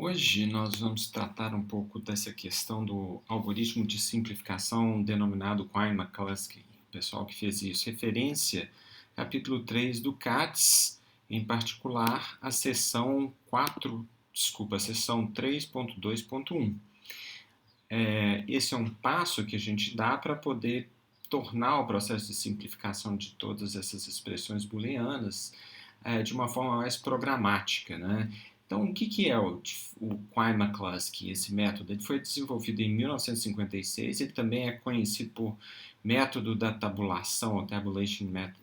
Hoje nós vamos tratar um pouco dessa questão do algoritmo de simplificação denominado Quine-McCluskey. O pessoal que fez isso, referência, capítulo 3 do CATS, em particular a seção 4, desculpa, a seção 3.2.1. Esse é um passo que a gente dá para poder tornar o processo de simplificação de todas essas expressões booleanas de uma forma mais programática, né? Então, o que é o Quine-McCluskey, esse método? Ele foi desenvolvido em 1956, ele também é conhecido por método da tabulação, ou tabulation method.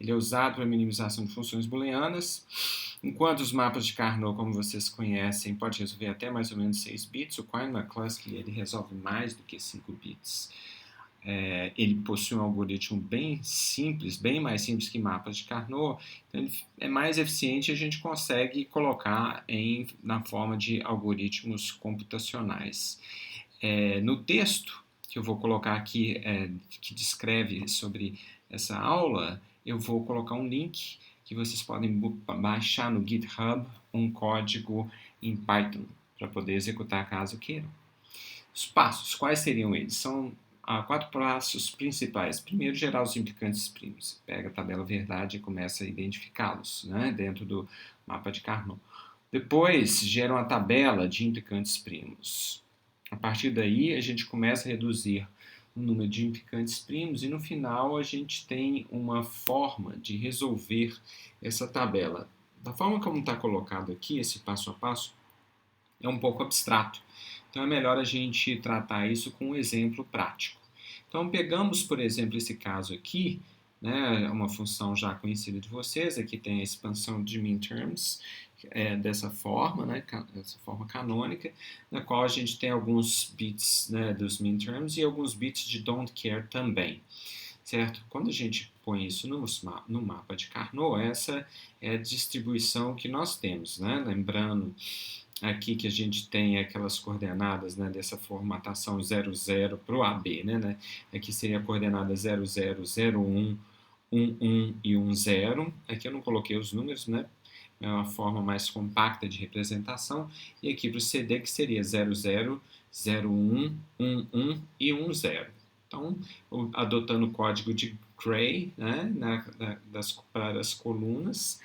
Ele é usado para minimização de funções booleanas, enquanto os mapas de Carnot, como vocês conhecem, pode resolver até mais ou menos 6 bits, o Quine-McCluskey ele resolve mais do que 5 bits. Ele possui um algoritmo bem simples, bem mais simples que mapas de Carnot, então ele é mais eficiente e a gente consegue colocar na forma de algoritmos computacionais. No texto que eu vou colocar aqui, que descreve sobre essa aula, eu vou colocar um link que vocês podem baixar no GitHub um código em Python para poder executar caso queiram. Os passos, quais seriam eles? São 4 passos principais. Primeiro, gerar os implicantes primos. Você pega a tabela verdade e começa a identificá-los, né, dentro do mapa de Carnot. Depois, gera uma tabela de implicantes primos. A partir daí, a gente começa a reduzir o número de implicantes primos e no final a gente tem uma forma de resolver essa tabela. Da forma como está colocado aqui, esse passo a passo, é um pouco abstrato. Então é melhor a gente tratar isso com um exemplo prático. Então pegamos, por exemplo, esse caso aqui, né, uma função já conhecida de vocês, aqui tem a expansão de minterms, dessa forma, né, dessa forma canônica, na qual a gente tem alguns bits, né, dos minterms e alguns bits de don't care também, certo? Quando a gente põe isso no mapa de Carnot, essa é a distribuição que nós temos, né? Lembrando aqui que a gente tem aquelas coordenadas, né, dessa formatação 00 para o AB, né? Aqui seria a coordenada 00, 01, 11 e 10. Aqui eu não coloquei os números, né? É uma forma mais compacta de representação. E aqui para o CD, que seria 00, 01, 11 e 10. Então, adotando o código de Gray, né, para as colunas,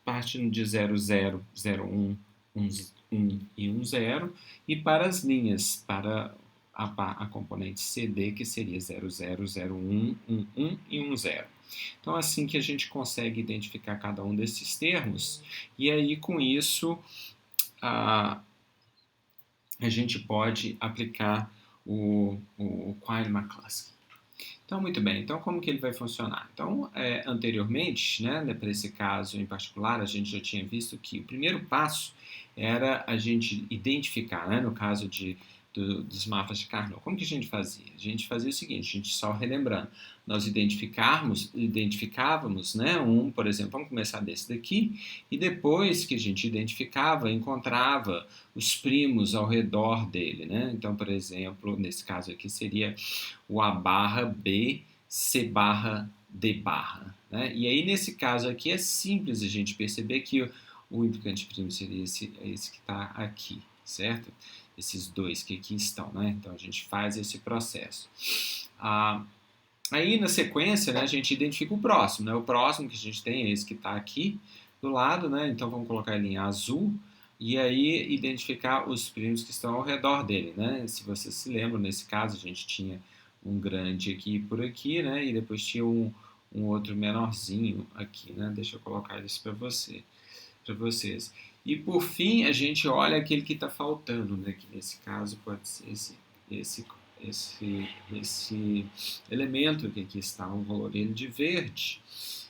partindo de 00, 01, 1 e 10, e para as linhas, para a componente CD, que seria 00, 01, 11 e 10. Então, assim que a gente consegue identificar cada um desses termos, e aí com isso a gente pode aplicar o Quine-McCluskey. Então, muito bem. Então, como que ele vai funcionar? Então, anteriormente, né, para esse caso em particular, a gente já tinha visto que o primeiro passo era a gente identificar, né, no caso dos mapas de Carnot. Como que a gente fazia? A gente fazia o seguinte, a gente só relembrando, nós identificávamos, né, por exemplo, vamos começar desse daqui, e depois que a gente identificava, encontrava os primos ao redor dele, né? Então, por exemplo, nesse caso aqui seria o A barra B, C barra D barra, né? E aí, nesse caso aqui, é simples a gente perceber que o implicante primo seria esse que está aqui, certo? Esses dois que aqui estão, né? Então, a gente faz esse processo. Aí, na sequência, né, a gente identifica o próximo, né? O próximo que a gente tem é esse que está aqui do lado, né? Então, vamos colocar ele em azul e aí identificar os primos que estão ao redor dele, né? Se vocês se lembram, nesse caso, a gente tinha um grande aqui por aqui, né? E depois tinha um outro menorzinho aqui, né? Deixa eu colocar isso para vocês. E por fim, a gente olha aquele que está faltando, né? Que nesse caso pode ser esse elemento que aqui está, um valorino de verde.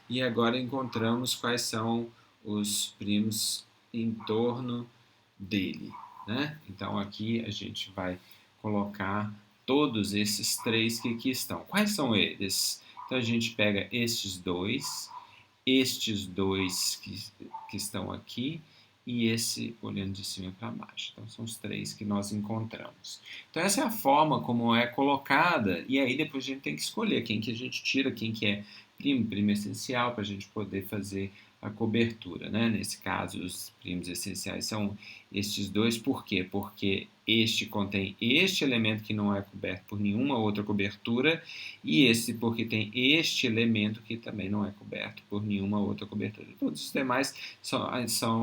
E agora encontramos quais são os primos em torno dele, né? Então aqui a gente vai colocar todos esses três que aqui estão. Quais são eles? Então a gente pega estes dois que estão aqui e esse olhando de cima para baixo. Então são os três que nós encontramos. Então essa é a forma como é colocada e aí depois a gente tem que escolher quem que a gente tira, quem que é primo essencial para a gente poder fazer a cobertura, né? Nesse caso, os primos essenciais são estes dois. Por quê? Porque este contém este elemento que não é coberto por nenhuma outra cobertura, e esse porque tem este elemento que também não é coberto por nenhuma outra cobertura. Todos os demais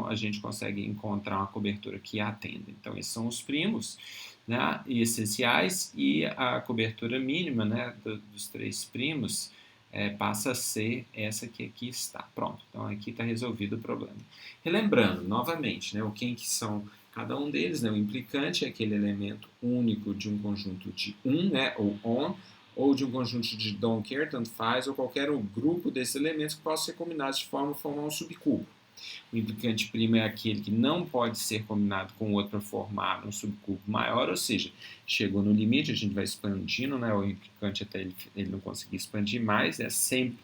a gente consegue encontrar uma cobertura que atenda. Então, esses são os primos, né, essenciais, e a cobertura mínima, né, dos três primos passa a ser essa que aqui está. Pronto, então aqui está resolvido o problema. Relembrando, novamente, né, que são cada um deles, né, o implicante é aquele elemento único de um conjunto de né, ou on, ou de um conjunto de don't care, tanto faz, ou qualquer grupo desses elementos que possam ser combinados de forma a formar um subcubo. O implicante primo é aquele que não pode ser combinado com outro para formar um subcubo maior, ou seja, chegou no limite, a gente vai expandindo, né, o implicante até ele não conseguir expandir mais, é sempre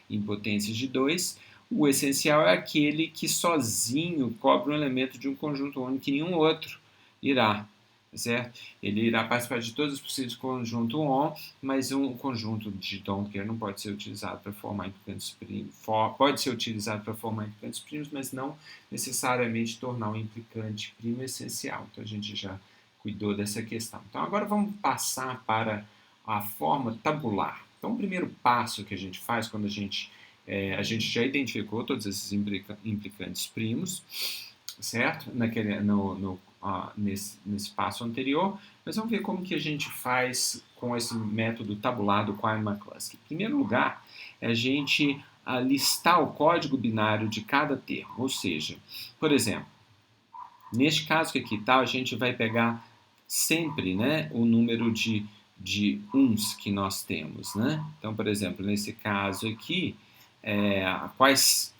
em potências de 2. O essencial é aquele que sozinho cobre um elemento de um conjunto único que nenhum outro irá. Certo? Ele irá participar de todos os possíveis conjuntos ON, mas um conjunto de don't care não pode ser utilizado para formar implicantes primos. Pode ser utilizado para formar implicantes primos, mas não necessariamente tornar um implicante primo essencial. Então a gente já cuidou dessa questão. Então agora vamos passar para a forma tabular. Então o primeiro passo que a gente faz quando a gente já identificou todos esses implicantes primos, certo? Nesse passo anterior, mas vamos ver como que a gente faz com esse método tabulado com a McCluskey. Em primeiro lugar, é a gente listar o código binário de cada termo, ou seja, por exemplo, neste caso que aqui está, a gente vai pegar sempre, né, o número de uns que nós temos, né? Então, por exemplo, nesse caso aqui,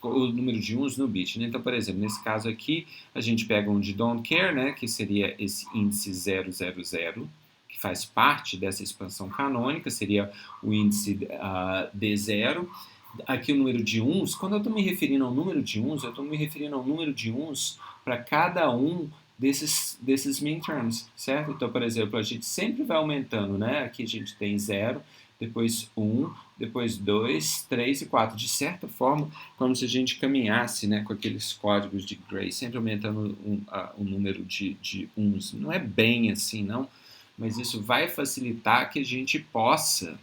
o número de uns no bit, né? Então, por exemplo, nesse caso aqui, a gente pega um de don't care, né, que seria esse índice 000, que faz parte dessa expansão canônica, seria o índice D0. Aqui o número de uns, quando eu estou me referindo ao número de uns, eu estou me referindo ao número de uns para cada um desses minterms, certo? Então, por exemplo, a gente sempre vai aumentando, né? Aqui a gente tem 0, depois 1, depois 2, 3 e 4. De certa forma, como se a gente caminhasse, né, com aqueles códigos de Gray, sempre aumentando o número de uns. Não é bem assim, não, mas isso vai facilitar que a gente possa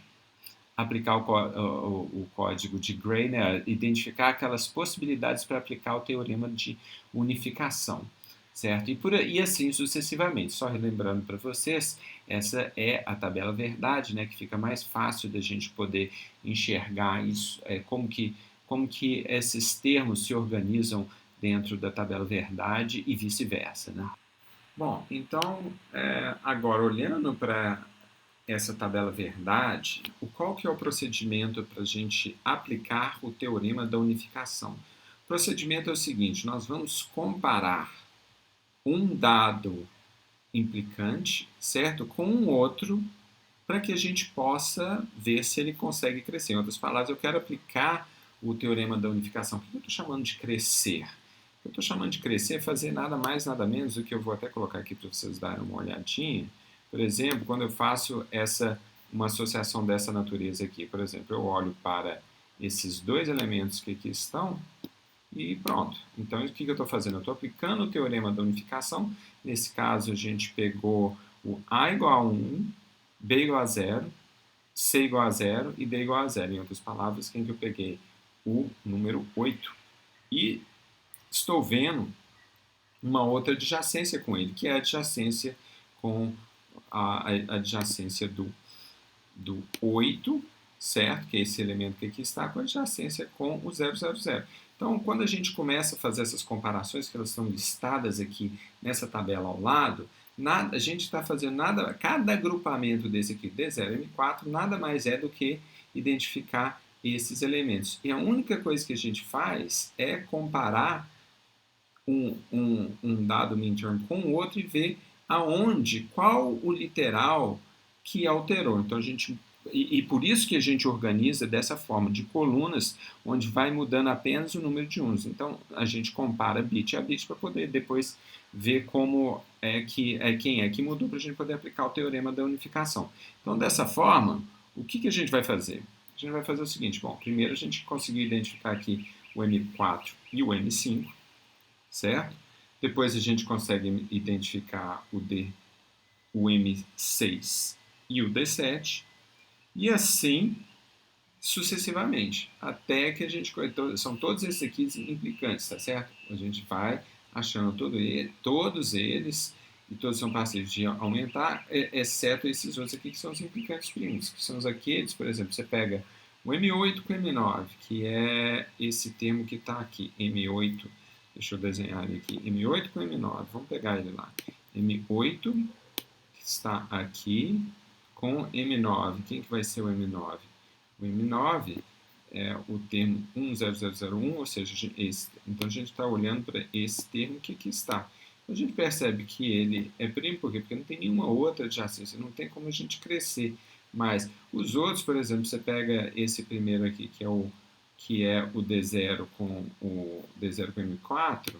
aplicar o código de Gray, né, identificar aquelas possibilidades para aplicar o teorema de unificação, certo? E assim sucessivamente. Só relembrando para vocês, essa é a tabela verdade, né, que fica mais fácil da gente poder enxergar isso, como que esses termos se organizam dentro da tabela verdade e vice-versa, né? Bom, então, agora olhando para essa tabela verdade, qual que é o procedimento para a gente aplicar o teorema da unificação? O procedimento é o seguinte, nós vamos comparar um dado implicante, certo, com um outro, para que a gente possa ver se ele consegue crescer. Em outras palavras, eu quero aplicar o teorema da unificação. O que eu estou chamando de crescer? O que eu estou chamando de crescer é fazer nada mais, nada menos do que eu vou até colocar aqui para vocês darem uma olhadinha. Por exemplo, quando eu faço uma associação dessa natureza aqui, por exemplo, eu olho para esses dois elementos que aqui estão e pronto. Então, o que eu estou fazendo? Eu estou aplicando o teorema da unificação. Nesse caso, a gente pegou o A igual a 1, B igual a 0, C igual a 0 e D igual a 0. Em outras palavras, quem que eu peguei? O número 8. E estou vendo uma outra adjacência com ele, que é a adjacência com a adjacência do 8, certo? Que é esse elemento que aqui está, com a adjacência com o 000. Então, quando a gente começa a fazer essas comparações, que elas estão listadas aqui nessa tabela ao lado, a gente está fazendo cada agrupamento desse aqui, D0, M4, nada mais é do que identificar esses elementos. E a única coisa que a gente faz é comparar um dado minterm com o outro e ver qual o literal que alterou. Então, e por isso que a gente organiza dessa forma, de colunas, onde vai mudando apenas o número de uns. Então, a gente compara bit a bit para poder depois ver como quem é que mudou, para a gente poder aplicar o teorema da unificação. Então, dessa forma, o que a gente vai fazer? A gente vai fazer o seguinte, bom, primeiro a gente conseguiu identificar aqui o M4 e o M5, certo? Depois a gente consegue identificar o M6 e o D7, e assim sucessivamente, até que a gente... São todos esses aqui implicantes, tá certo? A gente vai achando todos eles, e todos são passíveis de aumentar, exceto esses outros aqui que são os implicantes primos, que são aqueles, por exemplo, você pega o M8 com o M9, que é esse termo que está aqui, M8, deixa eu desenhar ele aqui, M8 com M9, vamos pegar ele lá, M8, que está aqui, com M9, quem que vai ser o M9? O M9 é o termo 10001, ou seja, então a gente está olhando para esse termo que aqui está. A gente percebe que ele é primo, por quê? Porque não tem nenhuma outra adjacência, não tem como a gente crescer. Mas os outros, por exemplo, você pega esse primeiro aqui, que é o D0 com o D0 com M4,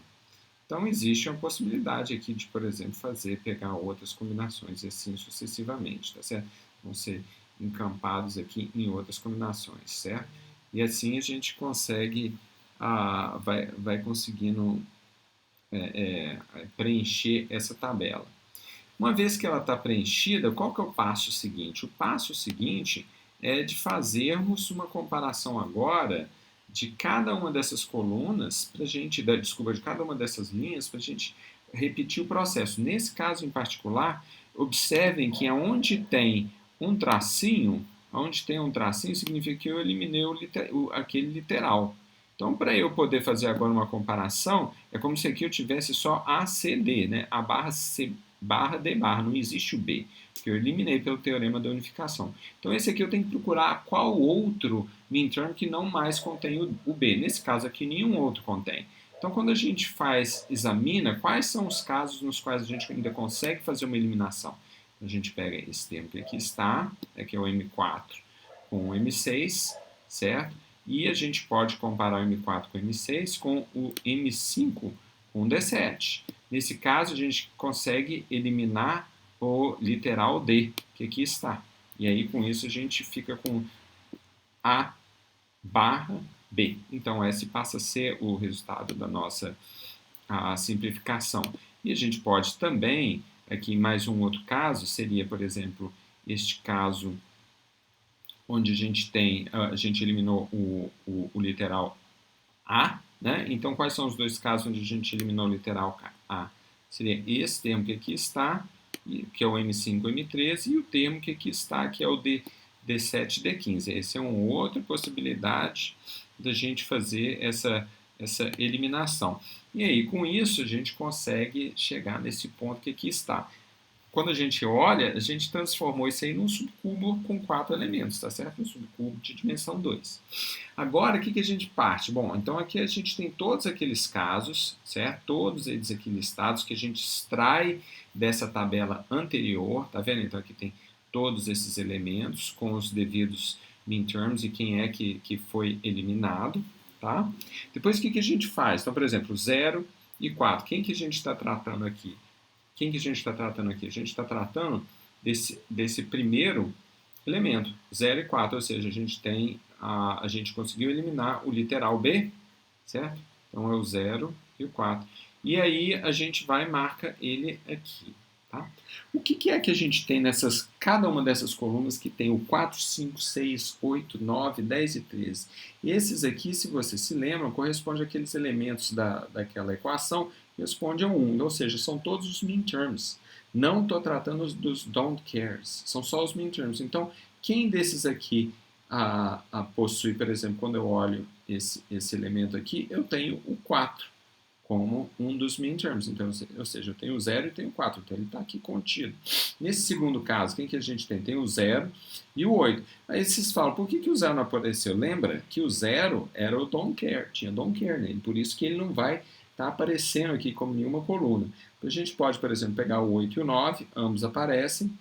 então existe uma possibilidade aqui de, por exemplo, pegar outras combinações e assim sucessivamente, tá certo? Vão ser encampados aqui em outras combinações, certo? E assim a gente consegue, vai conseguindo preencher essa tabela. Uma vez que ela está preenchida, qual que é o passo seguinte? O passo seguinte é de fazermos uma comparação agora de cada uma dessas colunas, de cada uma dessas linhas, para a gente repetir o processo. Nesse caso em particular, observem que onde tem um tracinho significa que eu eliminei aquele literal. Então, para eu poder fazer agora uma comparação, é como se aqui eu tivesse só ACD, né? A barra C barra D barra, não existe o B, que eu eliminei pelo teorema da unificação. Então esse aqui eu tenho que procurar qual outro minterm que não mais contém o B. Nesse caso aqui nenhum outro contém. Então quando a gente examina quais são os casos nos quais a gente ainda consegue fazer uma eliminação. A gente pega esse termo que aqui está, que é o M4 com o M6, certo? E a gente pode comparar o M4 com o M6 com o M5 com o D7. Nesse caso, a gente consegue eliminar o literal D, que aqui está. E aí, com isso, a gente fica com A barra B. Então, esse passa a ser o resultado da nossa simplificação. E a gente pode também, aqui mais um outro caso, seria, por exemplo, este caso onde a gente eliminou o literal A, né? Então, quais são os dois casos onde a gente eliminou o literal A? Seria esse termo que aqui está, que é o M5 e M13, e o termo que aqui está, que é o D7 e D15. Essa é uma outra possibilidade da gente fazer essa eliminação. E aí, com isso, a gente consegue chegar nesse ponto que aqui está. Quando a gente olha, a gente transformou isso aí num subcubo com 4 elementos, tá certo? Um subcubo de dimensão 2. Agora, o que a gente parte? Bom, então aqui a gente tem todos aqueles casos, certo? Todos eles aqui listados que a gente extrai dessa tabela anterior, tá vendo? Então aqui tem todos esses elementos com os devidos minterms e quem é que foi eliminado, tá? Depois, o que a gente faz? Então, por exemplo, 0 e 4. Quem que a gente está tratando aqui? A gente está tratando desse primeiro elemento, 0 e 4, ou seja, a gente conseguiu eliminar o literal B, certo? Então é o 0 e o 4. E aí a gente vai e marca ele aqui. Tá? O que é que a gente tem cada uma dessas colunas que tem o 4, 5, 6, 8, 9, 10 e 13? Esses aqui, se você se lembra, correspondem àqueles elementos daquela equação, responde a 1, ou seja, são todos os minterms. Não estou tratando dos don't cares, são só os minterms. Então, quem desses aqui possui, por exemplo, quando eu olho esse elemento aqui, eu tenho o 4 como um dos minterms. Então, ou seja, eu tenho o 0 e tenho o 4, então ele está aqui contido. Nesse segundo caso, quem que a gente tem? Tem o 0 e o 8. Aí vocês falam, por que o 0 não apareceu? Lembra que o 0 era o don't care, tinha don't care nele, por isso que ele não vai estar aparecendo aqui como nenhuma coluna. A gente pode, por exemplo, pegar o 8 e o 9, ambos aparecem.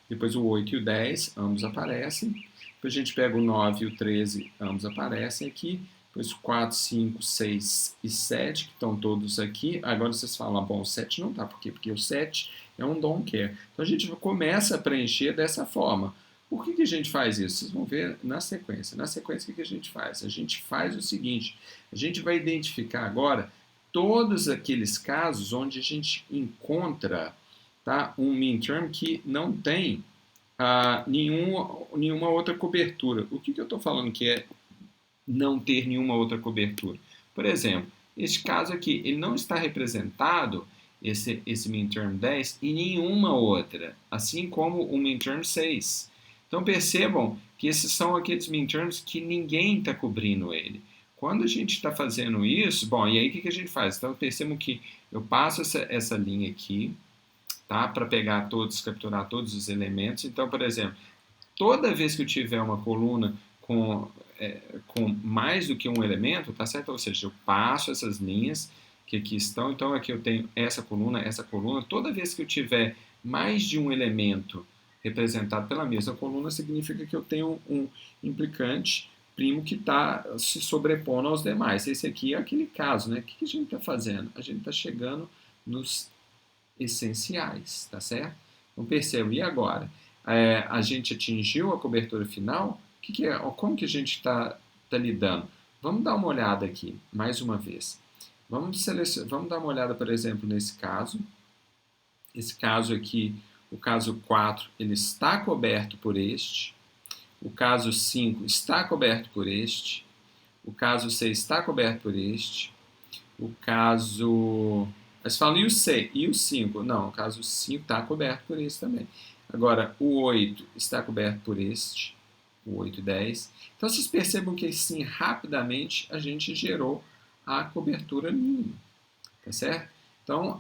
Depois o 8 e o 10, ambos aparecem. Depois a gente pega o 9 e o 13, ambos aparecem aqui. Depois 4, 5, 6 e 7, que estão todos aqui. Agora vocês falam, bom, o 7 não está. Por quê? Porque o 7 é um don't care. Então a gente começa a preencher dessa forma. Por que a gente faz isso? Vocês vão ver na sequência. Na sequência, o que a gente faz? A gente faz o seguinte, a gente vai identificar agora todos aqueles casos onde a gente encontra, tá, um min-term que não tem nenhuma outra cobertura. O que eu estou falando que é não ter nenhuma outra cobertura? Por exemplo, este caso aqui, ele não está representado, esse min-term 10, em nenhuma outra, assim como o min-term 6. Então percebam que esses são aqueles min-terms que ninguém está cobrindo ele. Quando a gente está fazendo isso, bom, e aí o que a gente faz? Então percebam que eu passo essa linha aqui, tá, para pegar todos, capturar todos os elementos. Então, por exemplo, toda vez que eu tiver uma coluna com mais do que um elemento, tá certo? Ou seja, eu passo essas linhas que aqui estão, então aqui eu tenho essa coluna, toda vez que eu tiver mais de um elemento representado pela mesma coluna, significa que eu tenho um implicante primo que está se sobrepondo aos demais. Esse aqui é aquele caso, né? O que a gente está fazendo? A gente está chegando nos essenciais, tá certo? Então perceba, e agora? A gente atingiu a cobertura final? Como que a gente está lidando? Vamos dar uma olhada aqui, mais uma vez. Vamos dar uma olhada, por exemplo, nesse caso. Esse caso aqui, o caso 4, ele está coberto por este. O caso 5 está coberto por este. O caso 6 está coberto por este. O caso... Mas falam, e o 6? E o 5? Não, o caso 5 está coberto por esse também. Agora, o 8 está coberto por este. O 8 e 10. Então, vocês percebam que, assim, rapidamente, a gente gerou a cobertura mínima. Tá certo? Então,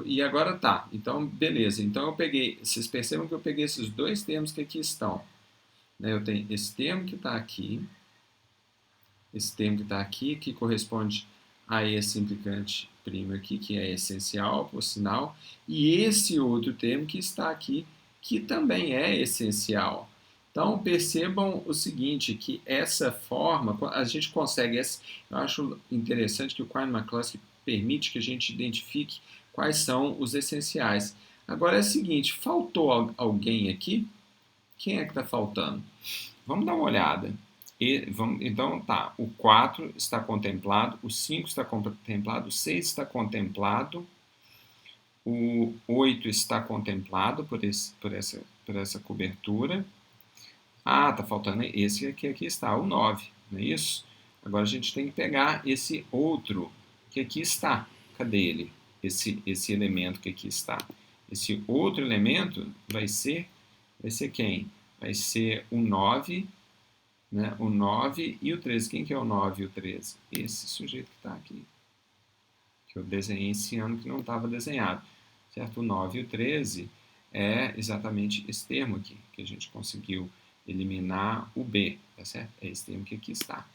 e agora tá. Então, beleza. Então, eu peguei... Vocês percebam que eu peguei esses dois termos que aqui estão. Né? Eu tenho esse termo que está aqui. Esse termo que está aqui, que corresponde a esse implicante primo aqui, que é essencial, por sinal, e esse outro termo que está aqui, que também é essencial. Então, percebam o seguinte, que essa forma, a gente consegue, eu acho interessante que o Quine-McCluskey permite que a gente identifique quais são os essenciais. Agora é o seguinte, faltou alguém aqui? Quem é que está faltando? Vamos dar uma olhada. Então, tá, o 4 está contemplado, o 5 está contemplado, o 6 está contemplado, o 8 está contemplado por essa cobertura. Tá faltando esse aqui está, o 9, não é isso? Agora a gente tem que pegar esse outro que aqui está. Cadê ele? Esse elemento que aqui está. Esse outro elemento vai ser quem? Vai ser o 9, né? O 9 e o 13. Quem que é o 9 e o 13? Esse sujeito que está aqui. Que eu desenhei esse ano que não estava desenhado. Certo? O 9 e o 13 é exatamente esse termo aqui, que a gente conseguiu eliminar o B, tá certo? É esse termo que aqui está.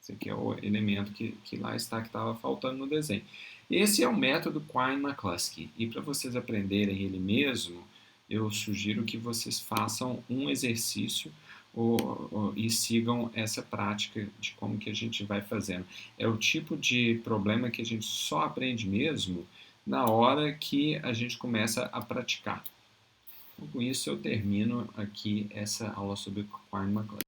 Esse aqui é o elemento que lá está, que estava faltando no desenho. Esse é o método Quine-McCluskey. E para vocês aprenderem ele mesmo, eu sugiro que vocês façam um exercício e sigam essa prática de como que a gente vai fazendo. É o tipo de problema que a gente só aprende mesmo na hora que a gente começa a praticar. Então, com isso eu termino aqui essa aula sobre Quine-McCluskey.